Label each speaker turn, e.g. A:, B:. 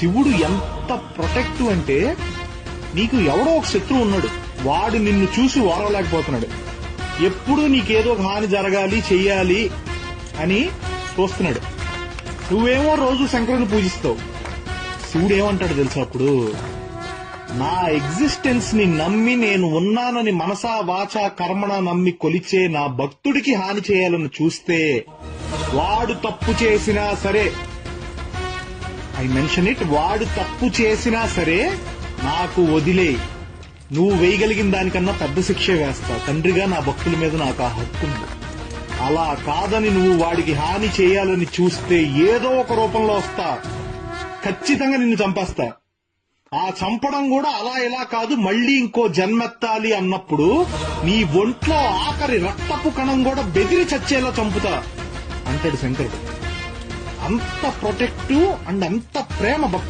A: శివుడు ఎంత ప్రొటెక్టివ్ అంటే, నీకు ఎవడో ఒక శత్రువు ఉన్నాడు, వాడు నిన్ను చూసి ఓరవలేకపోతున్నాడు, ఎప్పుడూ నీకేదో ఒక హాని జరగాలి చెయ్యాలి అని చూస్తున్నాడు. నువ్వేమో రోజు శంకరుని పూజిస్తావు. శివుడు ఏమంటాడు తెలుసా అప్పుడు? నా ఎగ్జిస్టెన్స్ ని నమ్మి నేను ఉన్నానని మనసా వాచా కర్మణ నమ్మి కొలిచే నా భక్తుడికి హాని చేయాలని చూస్తే వాడు తప్పు చేసినా సరే, ఐ మెన్షన్ ఇట్, వాడు తప్పు చేసినా సరే నాకు వదిలే, నువ్వు వేయగలిగిన దానికన్నా పెద్ద శిక్ష వేస్తా. తండ్రిగా నా భక్తుల మీద నాకు ఆ హక్కు ఉంది. అలా కాదని నువ్వు వాడికి హాని చేయాలని చూస్తే ఏదో ఒక రూపంలో వస్తా, ఖచ్చితంగా నిన్ను చంపేస్తా. ఆ చంపడం కూడా అలా ఇలా కాదు, మళ్లీ ఇంకో జన్మెత్తాలి అన్నప్పుడు నీ ఒంట్లో ఆఖరి రక్తపు కణం కూడా బెదిరి చచ్చేలా చంపుతా అంటాడు శంకరుడు. అంత ప్రొటెక్టివ్ అండ్ అంత ప్రేమ భక్తులు.